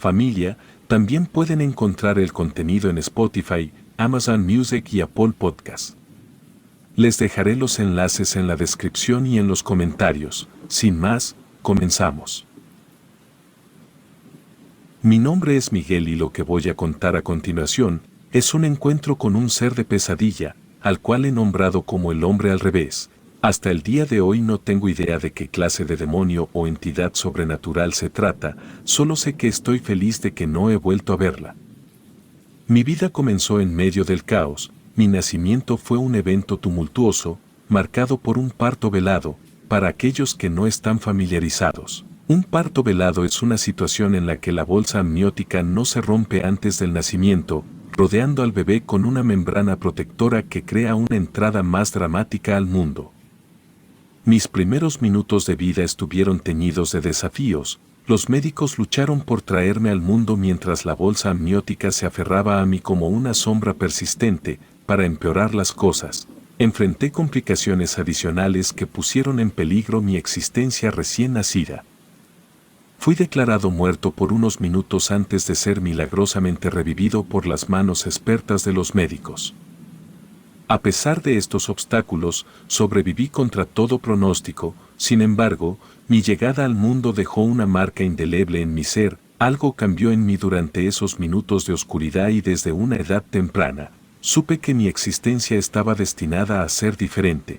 familia, también pueden encontrar el contenido en Spotify, Amazon Music y Apple Podcast. Les dejaré los enlaces en la descripción y en los comentarios. Sin más, comenzamos. Mi nombre es Miguel y lo que voy a contar a continuación es un encuentro con un ser de pesadilla, al cual he nombrado como el hombre al revés. Hasta el día de hoy no tengo idea de qué clase de demonio o entidad sobrenatural se trata, solo sé que estoy feliz de que no he vuelto a verla. Mi vida comenzó en medio del caos. Mi nacimiento fue un evento tumultuoso, marcado por un parto velado. Para aquellos que no están familiarizados, un parto velado es una situación en la que la bolsa amniótica no se rompe antes del nacimiento, rodeando al bebé con una membrana protectora que crea una entrada más dramática al mundo. Mis primeros minutos de vida estuvieron teñidos de desafíos. Los médicos lucharon por traerme al mundo mientras la bolsa amniótica se aferraba a mí como una sombra persistente. Para empeorar las cosas, enfrenté complicaciones adicionales que pusieron en peligro mi existencia recién nacida. Fui declarado muerto por unos minutos antes de ser milagrosamente revivido por las manos expertas de los médicos. A pesar de estos obstáculos, sobreviví contra todo pronóstico. Sin embargo, mi llegada al mundo dejó una marca indeleble en mi ser. Algo cambió en mí durante esos minutos de oscuridad y desde una edad temprana supe que mi existencia estaba destinada a ser diferente.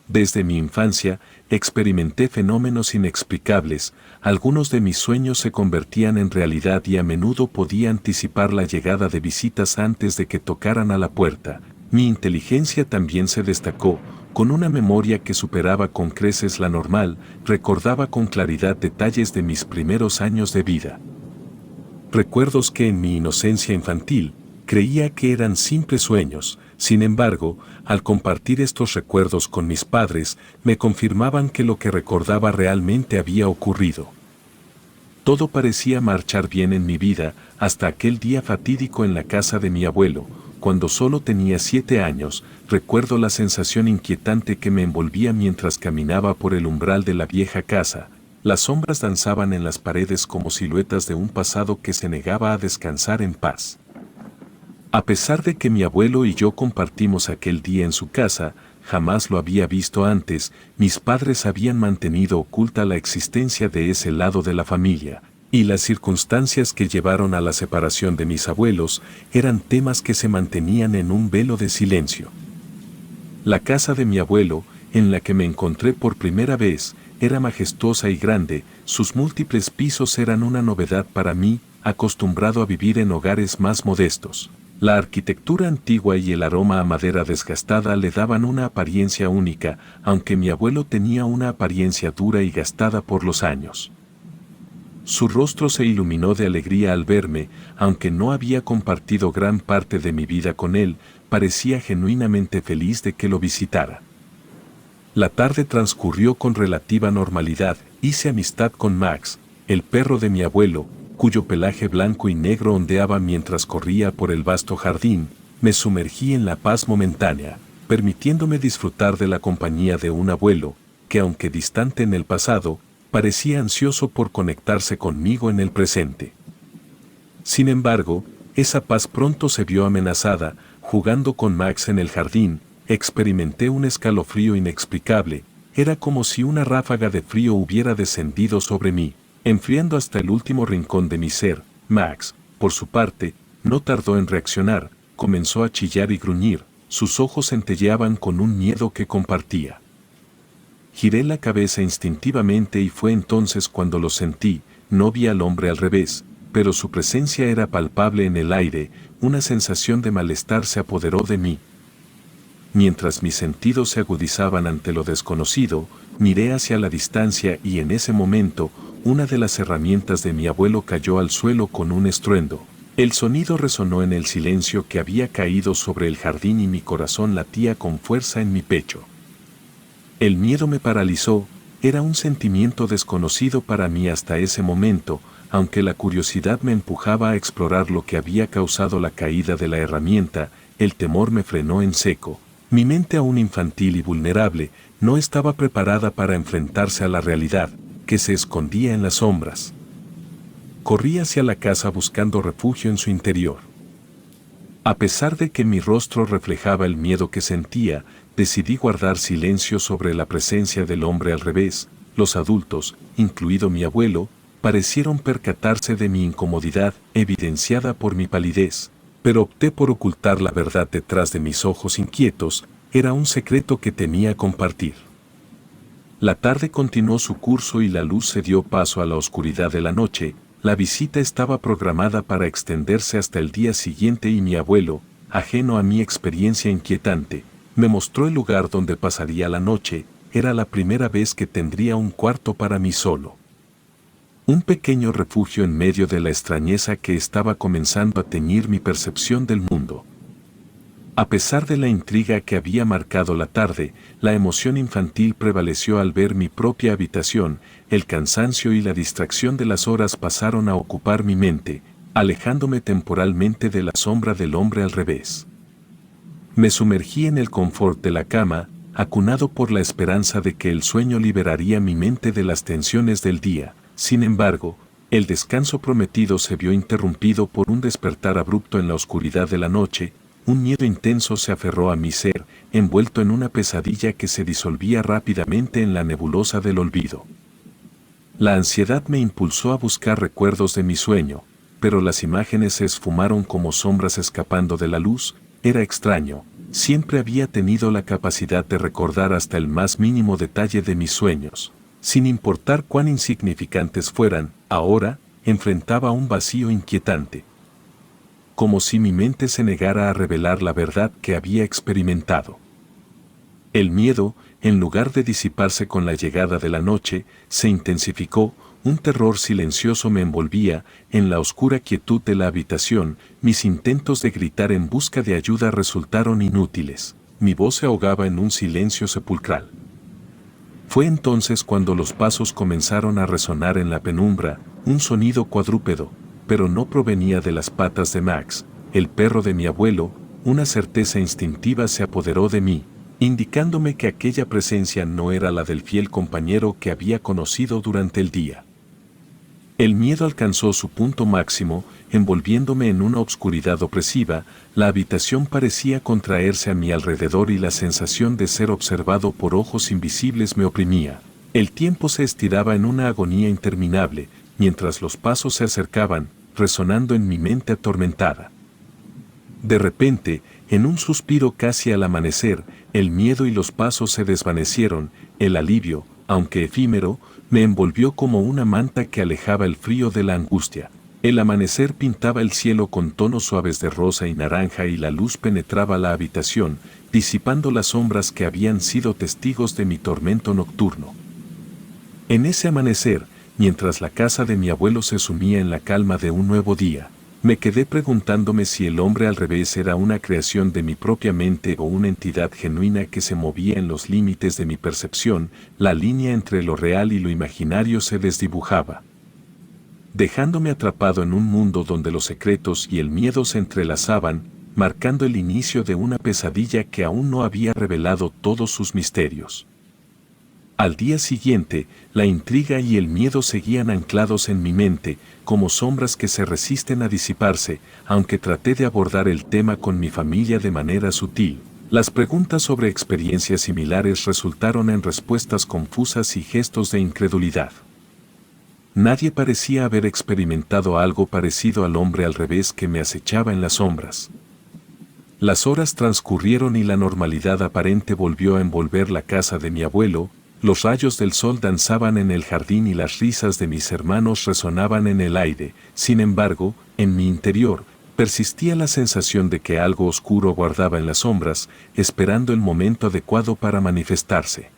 Desde mi infancia, experimenté fenómenos inexplicables. Algunos de mis sueños se convertían en realidad y a menudo podía anticipar la llegada de visitas antes de que tocaran a la puerta. Mi inteligencia también se destacó. Con una memoria que superaba con creces la normal, recordaba con claridad detalles de mis primeros años de vida. Recuerdos que en mi inocencia infantil, creía que eran simples sueños. Sin embargo, al compartir estos recuerdos con mis padres, me confirmaban que lo que recordaba realmente había ocurrido. Todo parecía marchar bien en mi vida, hasta aquel día fatídico en la casa de mi abuelo. Cuando solo tenía 7 años, recuerdo la sensación inquietante que me envolvía mientras caminaba por el umbral de la vieja casa. Las sombras danzaban en las paredes como siluetas de un pasado que se negaba a descansar en paz. A pesar de que mi abuelo y yo compartimos aquel día en su casa, jamás lo había visto antes. Mis padres habían mantenido oculta la existencia de ese lado de la familia, y las circunstancias que llevaron a la separación de mis abuelos eran temas que se mantenían en un velo de silencio. La casa de mi abuelo, en la que me encontré por primera vez, era majestuosa y grande. Sus múltiples pisos eran una novedad para mí, acostumbrado a vivir en hogares más modestos. La arquitectura antigua y el aroma a madera desgastada le daban una apariencia única, aunque mi abuelo tenía una apariencia dura y gastada por los años. Su rostro se iluminó de alegría al verme, aunque no había compartido gran parte de mi vida con él, parecía genuinamente feliz de que lo visitara. La tarde transcurrió con relativa normalidad. Hice amistad con Max, el perro de mi abuelo, cuyo pelaje blanco y negro ondeaba mientras corría por el vasto jardín. Me sumergí en la paz momentánea, permitiéndome disfrutar de la compañía de un abuelo, que aunque distante en el pasado, parecía ansioso por conectarse conmigo en el presente. Sin embargo, esa paz pronto se vio amenazada. Jugando con Max en el jardín, experimenté un escalofrío inexplicable. Era como si una ráfaga de frío hubiera descendido sobre mí, enfriando hasta el último rincón de mi ser. Max, por su parte, no tardó en reaccionar. Comenzó a chillar y gruñir. Sus ojos centelleaban con un miedo que compartía. Giré la cabeza instintivamente y fue entonces cuando lo sentí. No vi al hombre al revés, pero su presencia era palpable en el aire. Una sensación de malestar se apoderó de mí. Mientras mis sentidos se agudizaban ante lo desconocido, miré hacia la distancia y en ese momento, una de las herramientas de mi abuelo cayó al suelo con un estruendo. El sonido resonó en el silencio que había caído sobre el jardín y mi corazón latía con fuerza en mi pecho. El miedo me paralizó. Era un sentimiento desconocido para mí hasta ese momento, aunque la curiosidad me empujaba a explorar lo que había causado la caída de la herramienta. El temor me frenó en seco. Mi mente, aún infantil y vulnerable, no estaba preparada para enfrentarse a la realidad, que se escondía en las sombras. Corrí hacia la casa buscando refugio en su interior. A pesar de que mi rostro reflejaba el miedo que sentía, decidí guardar silencio sobre la presencia del hombre al revés. Los adultos, incluido mi abuelo, parecieron percatarse de mi incomodidad, evidenciada por mi palidez, pero opté por ocultar la verdad detrás de mis ojos inquietos. Era un secreto que temía compartir. La tarde continuó su curso y la luz se dio paso a la oscuridad de la noche. La visita estaba programada para extenderse hasta el día siguiente y mi abuelo, ajeno a mi experiencia inquietante, me mostró el lugar donde pasaría la noche. Era la primera vez que tendría un cuarto para mí solo. Un pequeño refugio en medio de la extrañeza que estaba comenzando a teñir mi percepción del mundo. A pesar de la intriga que había marcado la tarde, la emoción infantil prevaleció al ver mi propia habitación. El cansancio y la distracción de las horas pasaron a ocupar mi mente, alejándome temporalmente de la sombra del hombre al revés. Me sumergí en el confort de la cama, acunado por la esperanza de que el sueño liberaría mi mente de las tensiones del día. Sin embargo, el descanso prometido se vio interrumpido por un despertar abrupto en la oscuridad de la noche. Un miedo intenso se aferró a mi ser, envuelto en una pesadilla que se disolvía rápidamente en la nebulosa del olvido. La ansiedad me impulsó a buscar recuerdos de mi sueño, pero las imágenes se esfumaron como sombras escapando de la luz. Era extraño, siempre había tenido la capacidad de recordar hasta el más mínimo detalle de mis sueños. Sin importar cuán insignificantes fueran, ahora enfrentaba un vacío inquietante. Como si mi mente se negara a revelar la verdad que había experimentado. El miedo, en lugar de disiparse con la llegada de la noche, se intensificó. Un terror silencioso me envolvía. En la oscura quietud de la habitación, mis intentos de gritar en busca de ayuda resultaron inútiles. Mi voz se ahogaba en un silencio sepulcral. Fue entonces cuando los pasos comenzaron a resonar en la penumbra, un sonido cuadrúpedo, pero no provenía de las patas de Max, el perro de mi abuelo. Una certeza instintiva se apoderó de mí, indicándome que aquella presencia no era la del fiel compañero que había conocido durante el día. El miedo alcanzó su punto máximo, envolviéndome en una obscuridad opresiva. La habitación parecía contraerse a mi alrededor y la sensación de ser observado por ojos invisibles me oprimía. El tiempo se estiraba en una agonía interminable, mientras los pasos se acercaban, resonando en mi mente atormentada. De repente, en un suspiro casi al amanecer, el miedo y los pasos se desvanecieron. El alivio, aunque efímero, me envolvió como una manta que alejaba el frío de la angustia. El amanecer pintaba el cielo con tonos suaves de rosa y naranja y la luz penetraba la habitación, disipando las sombras que habían sido testigos de mi tormento nocturno. En ese amanecer, mientras la casa de mi abuelo se sumía en la calma de un nuevo día, me quedé preguntándome si el hombre al revés era una creación de mi propia mente o una entidad genuina que se movía en los límites de mi percepción. La línea entre lo real y lo imaginario se desdibujaba, dejándome atrapado en un mundo donde los secretos y el miedo se entrelazaban, marcando el inicio de una pesadilla que aún no había revelado todos sus misterios. Al día siguiente, la intriga y el miedo seguían anclados en mi mente, como sombras que se resisten a disiparse. Aunque traté de abordar el tema con mi familia de manera sutil, las preguntas sobre experiencias similares resultaron en respuestas confusas y gestos de incredulidad. Nadie parecía haber experimentado algo parecido al hombre al revés que me acechaba en las sombras. Las horas transcurrieron y la normalidad aparente volvió a envolver la casa de mi abuelo. Los rayos del sol danzaban en el jardín y las risas de mis hermanos resonaban en el aire. Sin embargo, en mi interior, persistía la sensación de que algo oscuro guardaba en las sombras, esperando el momento adecuado para manifestarse.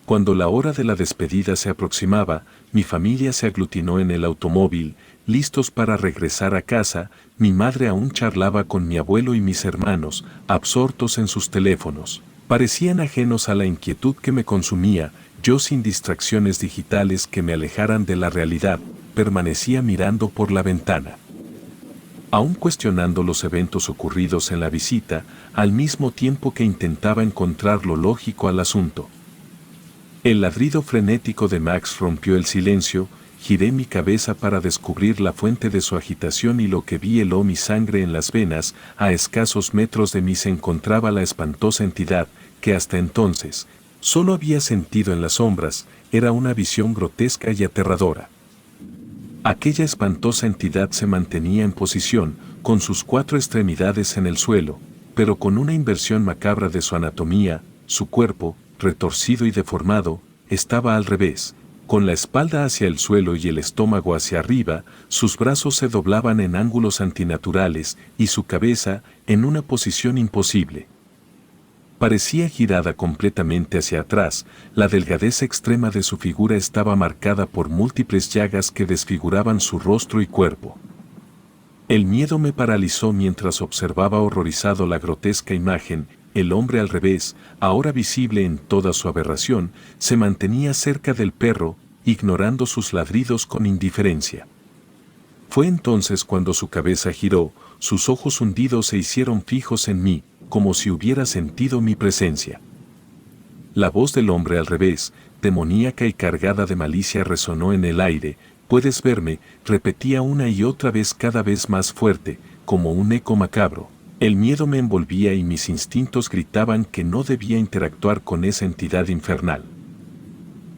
Cuando la hora de la despedida se aproximaba, mi familia se aglutinó en el automóvil, listos para regresar a casa. Mi madre aún charlaba con mi abuelo y mis hermanos, absortos en sus teléfonos. Parecían ajenos a la inquietud que me consumía. Yo, sin distracciones digitales que me alejaran de la realidad, permanecía mirando por la ventana, aún cuestionando los eventos ocurridos en la visita, al mismo tiempo que intentaba encontrar lo lógico al asunto. El ladrido frenético de Max rompió el silencio, giré mi cabeza para descubrir la fuente de su agitación y lo que vi heló mi sangre en las venas. A escasos metros de mí se encontraba la espantosa entidad que hasta entonces solo había sentido en las sombras. Era una visión grotesca y aterradora. Aquella espantosa entidad se mantenía en posición, con sus 4 extremidades en el suelo, pero con una inversión macabra de su anatomía. Su cuerpo, retorcido y deformado, estaba al revés, con la espalda hacia el suelo y el estómago hacia arriba. Sus brazos se doblaban en ángulos antinaturales y su cabeza en una posición imposible. Parecía girada completamente hacia atrás. La delgadez extrema de su figura estaba marcada por múltiples llagas que desfiguraban su rostro y cuerpo. El miedo me paralizó mientras observaba horrorizado la grotesca imagen. El hombre al revés, ahora visible en toda su aberración, se mantenía cerca del perro, ignorando sus ladridos con indiferencia. Fue entonces cuando su cabeza giró, sus ojos hundidos se hicieron fijos en mí, como si hubiera sentido mi presencia. La voz del hombre al revés, demoníaca y cargada de malicia, resonó en el aire. «Puedes verme», repetía una y otra vez, cada vez más fuerte, como un eco macabro. El miedo me envolvía y mis instintos gritaban que no debía interactuar con esa entidad infernal.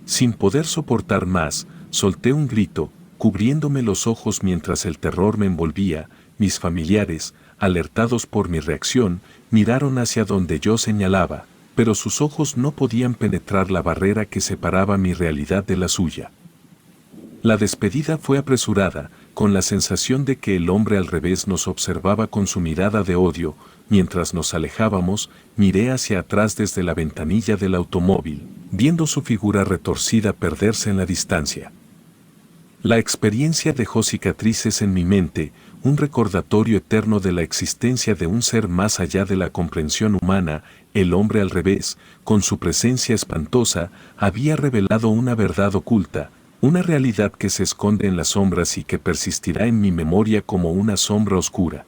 Sin poder soportar más, solté un grito, cubriéndome los ojos mientras el terror me envolvía. Mis familiares, alertados por mi reacción, miraron hacia donde yo señalaba, pero sus ojos no podían penetrar la barrera que separaba mi realidad de la suya. La despedida fue apresurada, con la sensación de que el hombre al revés nos observaba con su mirada de odio. Mientras nos alejábamos, miré hacia atrás desde la ventanilla del automóvil, viendo su figura retorcida perderse en la distancia. La experiencia dejó cicatrices en mi mente, un recordatorio eterno de la existencia de un ser más allá de la comprensión humana. El hombre al revés, con su presencia espantosa, había revelado una verdad oculta, una realidad que se esconde en las sombras y que persistirá en mi memoria como una sombra oscura,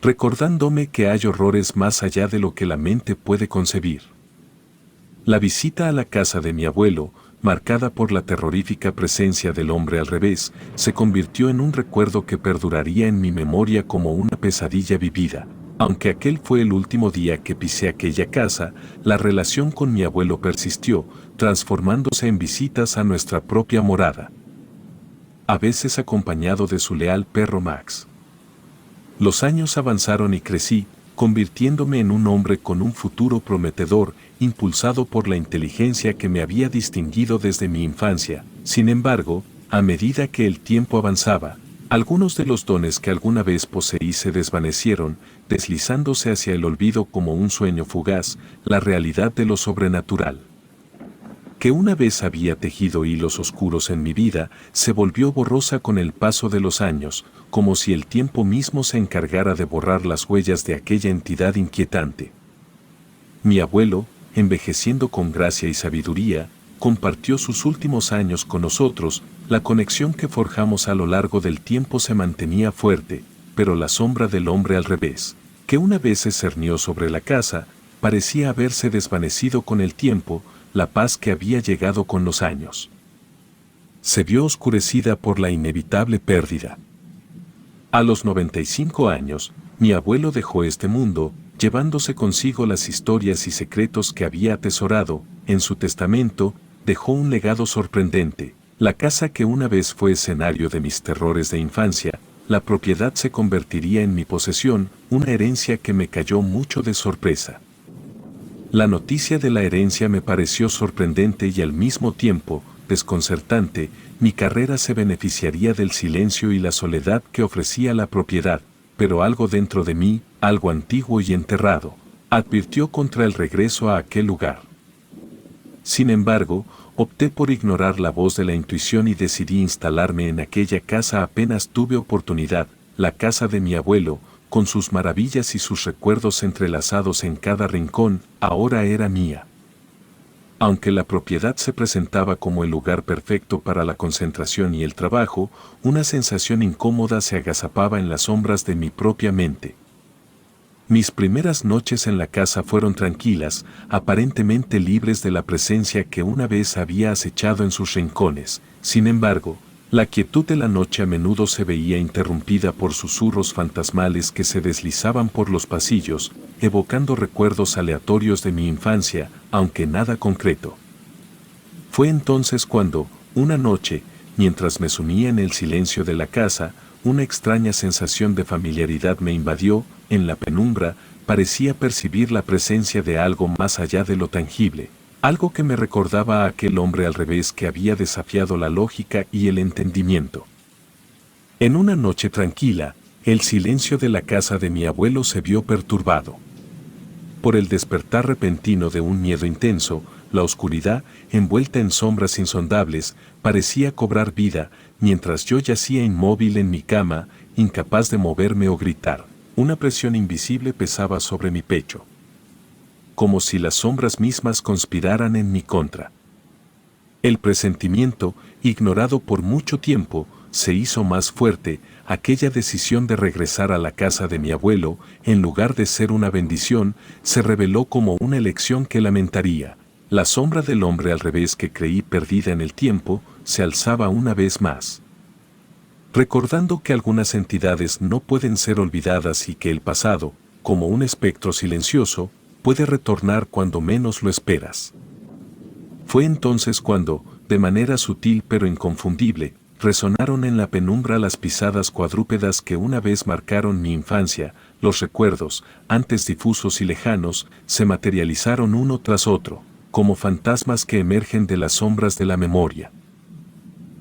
recordándome que hay horrores más allá de lo que la mente puede concebir. La visita a la casa de mi abuelo, marcada por la terrorífica presencia del hombre al revés, se convirtió en un recuerdo que perduraría en mi memoria como una pesadilla vivida. Aunque aquel fue el último día que pisé aquella casa, la relación con mi abuelo persistió, transformándose en visitas a nuestra propia morada, a veces acompañado de su leal perro Max. Los años avanzaron y crecí, convirtiéndome en un hombre con un futuro prometedor, impulsado por la inteligencia que me había distinguido desde mi infancia. Sin embargo, a medida que el tiempo avanzaba, algunos de los dones que alguna vez poseí se desvanecieron, deslizándose hacia el olvido como un sueño fugaz. La realidad de lo sobrenatural, que una vez había tejido hilos oscuros en mi vida, se volvió borrosa con el paso de los años, como si el tiempo mismo se encargara de borrar las huellas de aquella entidad inquietante. Mi abuelo, envejeciendo con gracia y sabiduría, compartió sus últimos años con nosotros. La conexión que forjamos a lo largo del tiempo se mantenía fuerte, pero la sombra del hombre al revés, que una vez se cernió sobre la casa, parecía haberse desvanecido con el tiempo. La paz que había llegado con los años se vio oscurecida por la inevitable pérdida. A los 95 años, mi abuelo dejó este mundo, llevándose consigo las historias y secretos que había atesorado. En su testamento, dejó un legado sorprendente: la casa que una vez fue escenario de mis terrores de infancia. La propiedad se convertiría en mi posesión, una herencia que me cayó mucho de sorpresa. La noticia de la herencia me pareció sorprendente y al mismo tiempo desconcertante. Mi carrera se beneficiaría del silencio y la soledad que ofrecía la propiedad, pero algo dentro de mí, algo antiguo y enterrado, advirtió contra el regreso a aquel lugar. Sin embargo, opté por ignorar la voz de la intuición y decidí instalarme en aquella casa apenas tuve oportunidad. La casa de mi abuelo, con sus maravillas y sus recuerdos entrelazados en cada rincón, ahora era mía. Aunque la propiedad se presentaba como el lugar perfecto para la concentración y el trabajo, una sensación incómoda se agazapaba en las sombras de mi propia mente. Mis primeras noches en la casa fueron tranquilas, aparentemente libres de la presencia que una vez había acechado en sus rincones. Sin embargo, la quietud de la noche a menudo se veía interrumpida por susurros fantasmales que se deslizaban por los pasillos, evocando recuerdos aleatorios de mi infancia, aunque nada concreto. Fue entonces cuando, una noche, mientras me sumía en el silencio de la casa, una extraña sensación de familiaridad me invadió. En la penumbra, parecía percibir la presencia de algo más allá de lo tangible, algo que me recordaba a aquel hombre al revés que había desafiado la lógica y el entendimiento. En una noche tranquila, el silencio de la casa de mi abuelo se vio perturbado por el despertar repentino de un miedo intenso. La oscuridad, envuelta en sombras insondables, parecía cobrar vida, mientras yo yacía inmóvil en mi cama, incapaz de moverme o gritar. Una presión invisible pesaba sobre mi pecho, como si las sombras mismas conspiraran en mi contra. El presentimiento, ignorado por mucho tiempo, se hizo más fuerte. Aquella decisión de regresar a la casa de mi abuelo, en lugar de ser una bendición, se reveló como una elección que lamentaría. La sombra del hombre al revés que creí perdida en el tiempo, se alzaba una vez más. Recordando que algunas entidades no pueden ser olvidadas y que el pasado, como un espectro silencioso, puede retornar cuando menos lo esperas. Fue entonces cuando, de manera sutil pero inconfundible, resonaron en la penumbra las pisadas cuadrúpedas que una vez marcaron mi infancia. Los recuerdos, antes difusos y lejanos, se materializaron uno tras otro, como fantasmas que emergen de las sombras de la memoria.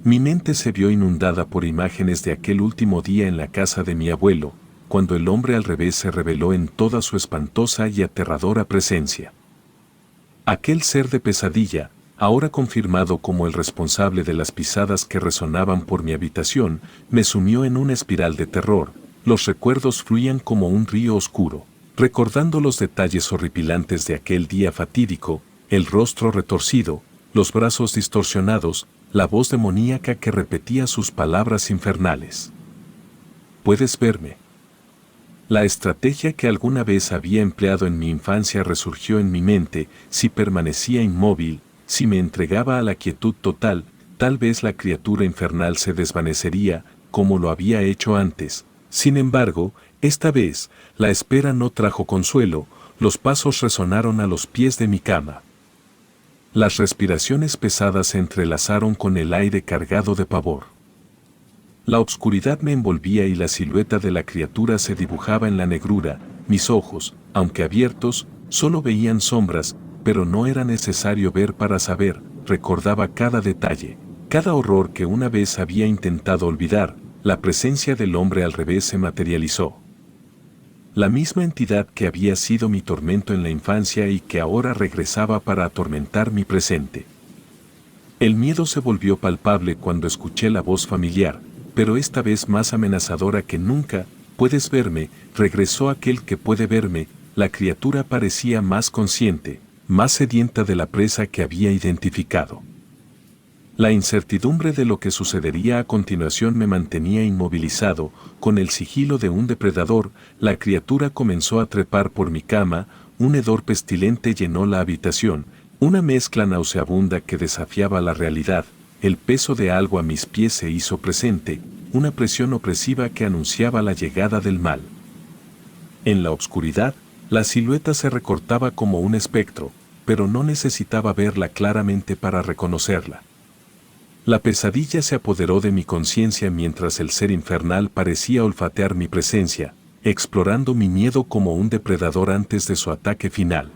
Mi mente se vio inundada por imágenes de aquel último día en la casa de mi abuelo, cuando el hombre al revés se reveló en toda su espantosa y aterradora presencia. Aquel ser de pesadilla, ahora confirmado como el responsable de las pisadas que resonaban por mi habitación, me sumió en una espiral de terror. Los recuerdos fluían como un río oscuro, recordando los detalles horripilantes de aquel día fatídico, el rostro retorcido, los brazos distorsionados, la voz demoníaca que repetía sus palabras infernales. ¿Puedes verme? La estrategia que alguna vez había empleado en mi infancia resurgió en mi mente. Si permanecía inmóvil, si me entregaba a la quietud total, tal vez la criatura infernal se desvanecería, como lo había hecho antes. Sin embargo, esta vez, la espera no trajo consuelo. Los pasos resonaron a los pies de mi cama. Las respiraciones pesadas se entrelazaron con el aire cargado de pavor. La oscuridad me envolvía y la silueta de la criatura se dibujaba en la negrura. Mis ojos, aunque abiertos, solo veían sombras, pero no era necesario ver para saber. Recordaba cada detalle, cada horror que una vez había intentado olvidar. La presencia del hombre al revés se materializó. La misma entidad que había sido mi tormento en la infancia y que ahora regresaba para atormentar mi presente. El miedo se volvió palpable cuando escuché la voz familiar, pero esta vez más amenazadora que nunca. ¿Puedes verme? Regresó aquel que puede verme. La criatura parecía más consciente, más sedienta de la presa que había identificado. La incertidumbre de lo que sucedería a continuación me mantenía inmovilizado. Con el sigilo de un depredador, la criatura comenzó a trepar por mi cama. Un hedor pestilente llenó la habitación, una mezcla nauseabunda que desafiaba la realidad. El peso de algo a mis pies se hizo presente, una presión opresiva que anunciaba la llegada del mal. En la oscuridad, la silueta se recortaba como un espectro, pero no necesitaba verla claramente para reconocerla. La pesadilla se apoderó de mi conciencia mientras el ser infernal parecía olfatear mi presencia, explorando mi miedo como un depredador antes de su ataque final.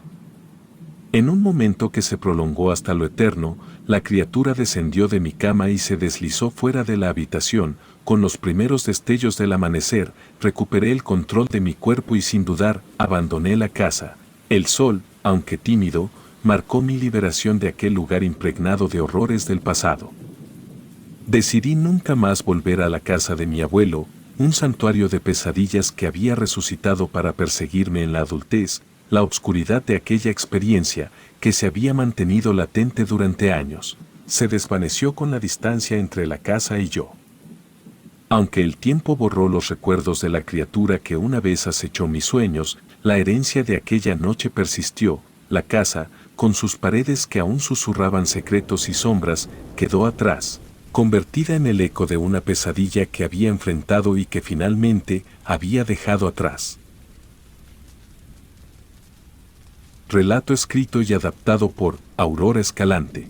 En un momento que se prolongó hasta lo eterno, la criatura descendió de mi cama y se deslizó fuera de la habitación. Con los primeros destellos del amanecer, recuperé el control de mi cuerpo y sin dudar, abandoné la casa. El sol, aunque tímido, marcó mi liberación de aquel lugar impregnado de horrores del pasado. Decidí nunca más volver a la casa de mi abuelo, un santuario de pesadillas que había resucitado para perseguirme en la adultez. La oscuridad de aquella experiencia, que se había mantenido latente durante años, se desvaneció con la distancia entre la casa y yo. Aunque el tiempo borró los recuerdos de la criatura que una vez acechó mis sueños, La herencia de aquella noche persistió, la casa, con sus paredes que aún susurraban secretos y sombras, quedó atrás, convertida en el eco de una pesadilla que había enfrentado y que finalmente había dejado atrás. Relato escrito y adaptado por Aurora Escalante.